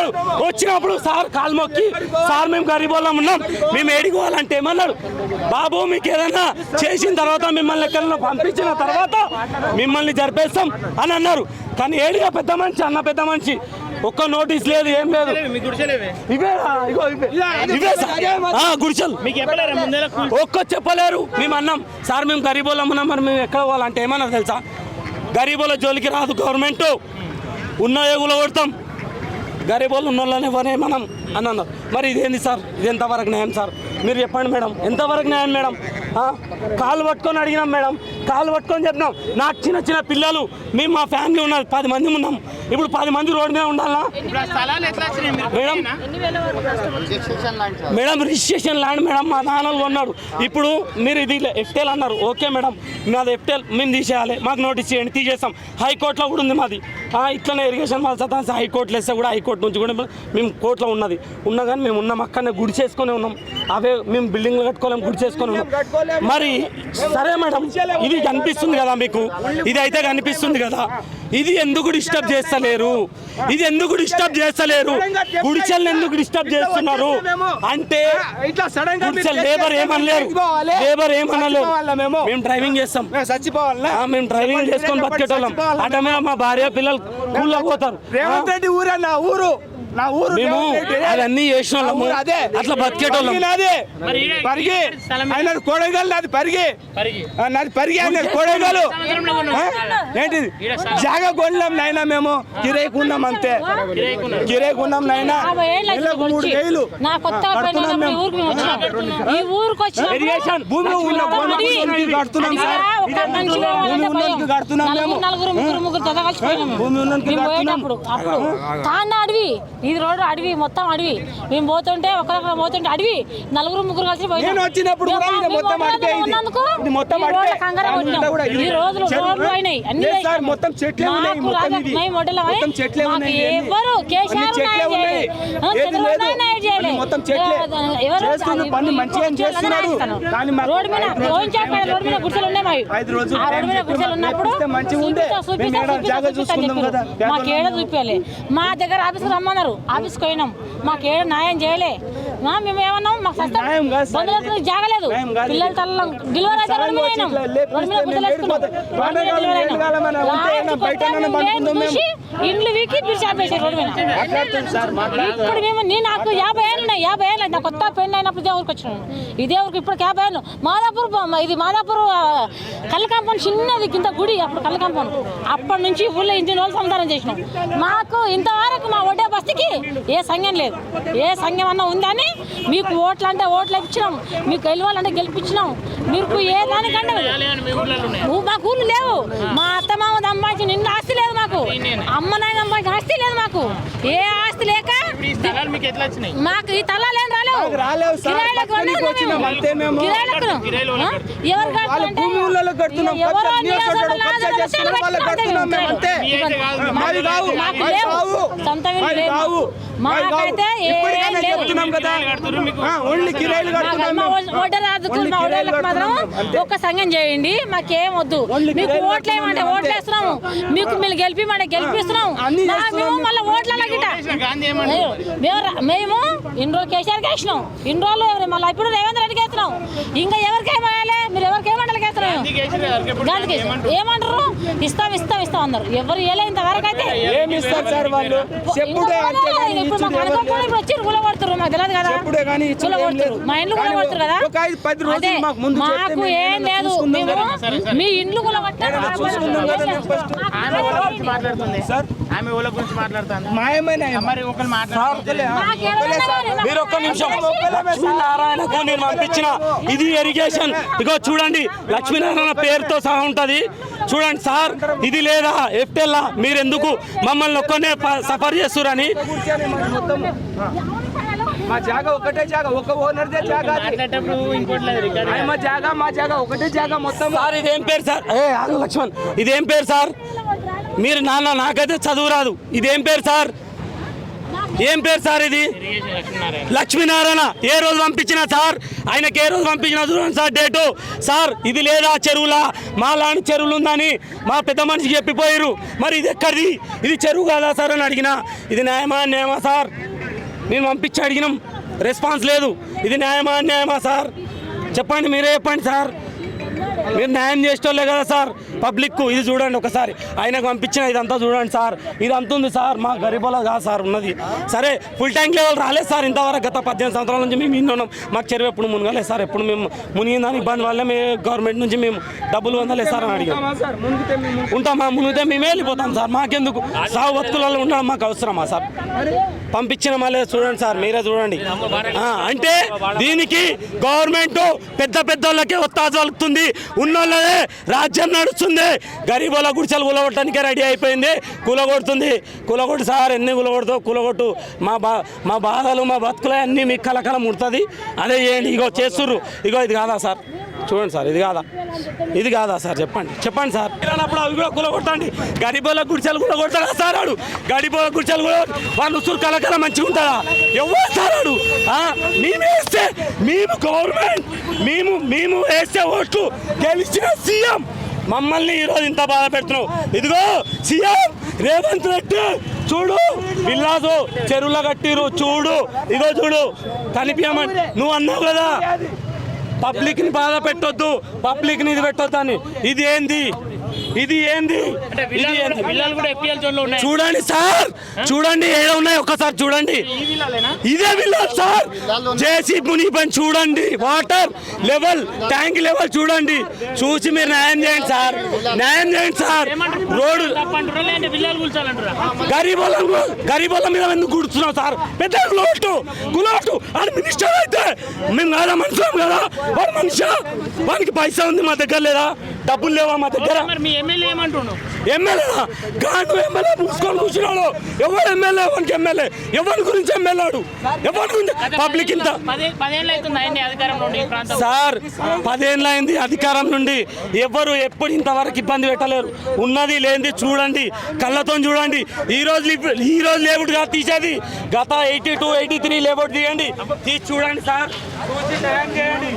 అన్నాడు. వచ్చినప్పుడు సార్ కాలు మొక్కి సార్ మేము గరీబోళ్ళం ఉన్నాం, మేము ఏడిపోవాలంటే ఏమన్నాడు, బాబు మీకు ఏదైనా చేసిన తర్వాత మిమ్మల్ని ఎక్కడైనా పంపించిన తర్వాత మిమ్మల్ని జరిపేస్తాం అని అన్నారు. కానీ ఏడిగా పెద్ద మనిషి అన్న పెద్ద మనిషి ఒక్క నోటీస్ లేదు, ఏం లేదు. గుడిసెలు ఒక్క చెప్పలేరు. మేము అన్నాం సార్ మేము గరీబోళ్ళం ఉన్నాం, మరి మేము ఎక్కడ పోవాలంటే ఏమన్నారు తెలుసా, గరీబోళ్ళ జోలికి రాదు గవర్నమెంట్, ఉన్న ఏగులో కొడతాం, గరీబోళ్ళు ఉన్న వాళ్ళనే పనే మనం అని అన్నారు. మరి ఇదేంది సార్, ఇది ఎంతవరకు న్యాయం సార్ మీరు చెప్పండి మేడం, ఎంతవరకు న్యాయం మేడం? కాళ్ళు పట్టుకొని అడిగినాం మేడం, కాళ్ళు పట్టుకొని చెప్పినాం. నాకు చిన్న చిన్న పిల్లలు, మేము మా ఫ్యామిలీ ఉన్నది 10 మంది ఉన్నాం, ఇప్పుడు 10 మంది రోడ్డు మీద ఉండాలా madam? Madam registration land madam మా నాన్నలు కొన్నాడు. ఇప్పుడు మీరు ఇది ఎఫ్టెల్ అన్నారు, ఓకే మేడం మాది ఎఫ్టెల్ మేము తీసేయాలి, మాకు నోటీస్ చేయండి, తీసేస్తాం. హైకోర్టులో కూడా ఉంది మాది. ఇట్లనే ఇరిగేషన్ వాళ్ళు సతాన్స్ హైకోర్టులో వేస్తే కూడా హైకోర్టు నుంచి కూడా మేము కోర్టులో ఉన్నది ఉన్నా కానీ మేము ఉన్నాం, అక్కడనే గుడి చేసుకొని ఉన్నాం. అవే మేము బిల్డింగ్లు కట్టుకోలేము, గుడి చేసుకొని ఉన్నాం. మరి సరే మేడం ఇది కనిపిస్తుంది కదా మీకు, ఇది అయితే కనిపిస్తుంది కదా, ఇది ఎందుకు డిస్టర్బ్ చేస్తలేరు? ఇది ఎందుకు డిస్టర్బ్ చేస్తలేరు? గుడిసెల్ని ఎందుకు డిస్టర్బ్ చేస్తున్నారు అంటే లేబర్ ఏమనలేరు, లేబర్ ఏమనలేరు. మేము డ్రైవింగ్ చేస్తాం, మేము డ్రైవింగ్ చేసుకొని బతికేటోళ్ళం. అంటే మా భార్య పిల్లలు కూల్లో పోతారు. మేము అవన్నీ చేసిన వాళ్ళము, అట్లా బతికేటోళ్ళం. ఆయన కొడగలు నాది పరిగి, నాది పరిగి ఆయన కొడగలు ఏంటిది జాగా కొన్నాం నాయన, మేము కిరాయికి ఉన్నాం అంతే, కిరాయికి ఉన్నాం నాయన. 3 వేలు కడుతున్నాం మేము, భూమి ఉన్న కడుతున్నాం సార్, భూమి ఉన్నకి కడుతున్నాం మేము, భూమి ఉన్నకి కడుతున్నాం. అడవి ఇది రోడ్డు అడవి, మొత్తం అడవి. మేము పోతుంటే ఒకరొకరు పోతుంటే అడవి, 4-3 కలిసి పోయినాం. ఈ రోజులు రోడ్లు అయినాయి, అన్ని ఎవరు కేసీఆర్ రోడ్డు మీద రోడ్డు మీద గుడిసెలు ఉన్నాయి మావి. ఆ రోడ్డు మీద గుడిసెలు ఉన్నప్పుడు మాకేడ చూపించాలి. మా దగ్గర ఆఫీస్ రమ్మన్నారు, ఆఫీస్కి పోయినాం, మాకేడ న్యాయం చేయలే. మేము ఏమన్నాం, మాకు బంధువులకు జాగలేదు, పిల్లలు తల్ల డెలివరీ అయితే రోడ్డు మీద అయినాం, రోడ్డు మీద గుడ్డలు వేసుకున్నాం, రోడ్డు మీద డెలివరీ అయినాం. ఇండ్లు వీకి పిలిచి రోడ్డు మీద. ఇప్పుడు మేము నాకు 50 ఏళ్ళు ఉన్నాయి, 50 ఏళ్ళు నా కొత్త పెళ్లి అయినప్పుడు ఇదే ఊరికి వచ్చినాను, ఇదే ఊరికి ఇప్పుడు 50 ఏళ్ళు. మాదాపూర్ ఇది మాదాపూర్ కళ్ళ కాంపౌండ్ చిన్నది కింద గుడి, అప్పుడు కళ్ళ కాంపౌండ్. అప్పటి నుంచి ఊళ్ళో 8 రోజులు సంసారం చేసినాం. మాకు ఇంతవరకు మా ఒడ్డే బస్తీకి ఏ సంఘం లేదు. ఏ సంఘం అన్నా ఉందని మీకు ఓట్లు అంటే ఓట్లు ఇచ్చినాం, మీకు గెలవాలంటే గెలిపించినాం. మీకు ఏ దానికంటే మాకు ఊళ్ళు లేవు. మా అత్తమామ సంపాదించిన నిన్న ఆస్తి లేదు మాకు, అమ్మ నాయన సంపాదించిన ఆస్తి లేదు మాకు. ఏ ఆస్తి లేక మాకు ఈ తలాలు ఏం రాలేవు. మాకైతే ఒక్క సంఘం చేయండి, మాకేం వద్దు. మీకు ఓట్లు ఏమంటే ఓట్లు వేస్తున్నాము, మీకు మీరు గెలిపిమంటే గెలిపిస్తున్నాము. మళ్ళీ ఓట్ల గిట మేము ఇన్ని రోజులు కేసీఆర్కి వేసినాం, ఇన్ని రోజులు మళ్ళీ ఇప్పుడు రేవంత్ రెడ్డికి వేస్తున్నాం. ఇంకా ఎవరికి ఏమయ్యాలి, మీరు ఎవరికి ఏమంటారు వేస్తున్నాం? ఏమంటారు ఇస్తాం ఇస్తాం ఇస్తాం అన్నారు, ఎవరు వేయలే ఇంతవరకు అయితే. వచ్చి గుల కొడుతున్నారు, మాకు తెలియదు కదా, గుల కొడుతున్నారు, మా ఇండ్లు గుల కొడుతున్నారు కదా. మాకు ఏం లేదు, మీ ఇండ్లు గుల కొట్టారు. మీరు ఒక్క నిమిషం, లక్ష్మీనారాయణకు నేను పంపించిన ఇది ఇరిగేషన్, ఇగో చూడండి లక్ష్మీనారాయణ పేరుతో సహా ఉంటది చూడండి సార్. ఇది లేదా ఎఫ్టెల్లా మీరు ఎందుకు మమ్మల్ని ఒక్కనే సఫర్ చేస్తురని. మా జాగా ఒకటే జాగా, ఒక ఓనర్దే జాగా, మా జాగా ఒకటే జాగా మొత్తం. సార్ ఇదేం పేరు సార్? లక్ష్మణ్ ఇదేం పేరు సార్? మీరు నాకైతే చదువు రాదు, ఇదేం పేరు సార్? ఏం పేరు సార్ ఇది? లక్ష్మీనారాయణ. ఏ రోజు పంపించినా సార్, ఆయనకి ఏ రోజు పంపించినా చూడండి సార్ డేటు. సార్ ఇది లేదా చెరువులా? మా లాంటి చెరువులు ఉందని మా పెద్ద మనిషికి చెప్పిపోయారు. మరి ఇది ఎక్కడిది? ఇది చెరువు కాదా సార్ అని అడిగినా. ఇది న్యాయమా సార్? నేను పంపించి అడిగినాం, రెస్పాన్స్ లేదు. ఇది న్యాయమా సార్? చెప్పండి, మీరే చెప్పండి సార్. మీరు న్యాయం చేసేటోళ్ళే కదా సార్ పబ్లిక్. ఇది చూడండి ఒకసారి, ఆయనకు పంపించిన ఇదంతా చూడండి సార్. ఇది అంత ఉంది సార్, మా గరీబోలా కాదు సార్ ఉన్నది. సరే ఫుల్ ట్యాంక్ లెవెల్ రాలేదు సార్ ఇంతవరకు. గత 18 సంవత్సరాల నుంచి మేము ఉన్నాం. మాకు చెరువు ఎప్పుడు మునగలేదు సార్. ఎప్పుడు మేము మునిగిందని ఇబ్బంది వల్ల మేము గవర్నమెంట్ నుంచి మేము డబ్బులు పొందలేదు సార్ అని అడిగాం. ఉంటామా? మునిగితే మేమే వెళ్ళిపోతాం సార్. మాకెందుకు? సాగు బతుకులలో ఉండడం మాకు అవసరమా సార్? పంపించిన మళ్ళీ చూడండి సార్, మీరే చూడండి. అంటే దీనికి గవర్నమెంట్ పెద్ద వాళ్ళకే ఒత్తాసు పలుకుతుంది, ఉన్నోళ్ళదే రాజ్యం నడుస్తుంది. గరీబుల గుడిసెలు కూలగొట్టడానికే రెడీ అయిపోయింది. కూలగొట్టు సార్, ఎన్ని కూలగొడుతో కూలగొట్టు. మా బాధలు మా బతుకులు అన్నీ మీకు కలకల ముడుతుంది. అదే చేయండి. ఇగో చేస్తుర్రు. ఇగో ఇది కాదా సార్? చూడండి సార్, ఇది కాదా సార్? చెప్పండి సార్. అప్పుడు అవి కూడా కూలగొట్టండి. గరీబుల గుడిసెలు కూలగొడతాడా సార్? వాడు గరీబుల గుడిసెలు కూడా వాళ్ళు ఉసురు కలకల మంచిగా ఉంటుందా? ఎవరు సార్ వాడు? మేము వేస్తే, మేము గవర్నమెంట్, మేము వేస్తే ఓట్లు గెలిచిన సీఎం మమ్మల్ని ఈరోజు ఇంత బాధ పెడుతున్నావు. ఇదిగో సీఎం రేవంత్ రెడ్డి చూడు, విల్లాసు చెరువులో కట్టిరు చూడు. ఇగో చూడు, కనిపించమని నువ్వు అన్నావు కదా, పబ్లిక్ని బాధ పెట్టొద్దు, పబ్లిక్ని ఇది పెట్టొద్దు అని. ఇది ఏంది? చూడండి సార్, చూడండి ఏదో ఉన్నాయి ఒక్కసారి చూడండి. ఇదే విల్లాలు సార్. జేసీ మునిగిపోయి చూడండి, వాటర్ లెవెల్, ట్యాంక్ లెవెల్ చూడండి. చూసి మీరు న్యాయం చేయండి సార్. రోడ్డు గరీబోళ్ళ మీద ఎందుకు గుడుతున్నావు సార్? పెద్ద గులాటు అని మినిస్టర్ అయితే మేము కాదా మనుషులం కదా? వాడు మనిషి, వానికి పైసా ఉంది మా దగ్గర లేదా? డబ్బులు లేవా మా దగ్గర? ఎమ్మెల్యే గాండు ఎమ్మెల్యే పూసుకొని కూర్చున్నాడు. ఎవరు ఎమ్మెల్యే? ఎవరికి ఎమ్మెల్యే? ఎవరి గురించి ఎమ్మెల్యేడు? ఎవరి గురించి? పబ్లిక్ ఇంత సార్ 10 ఏళ్ళు అయింది అధికారం నుండి. ఎవరు ఎప్పుడు ఇంతవరకు ఇబ్బంది పెట్టలేరు. ఉన్నది లేనిది చూడండి, కళ్ళతో చూడండి. ఈ రోజు లేఅవుట్ గా తీసేది గత 82, 83 లేఅవుట్ తీయండి, తీసి చూడండి సార్. చూసి న్యాయం చేయండి.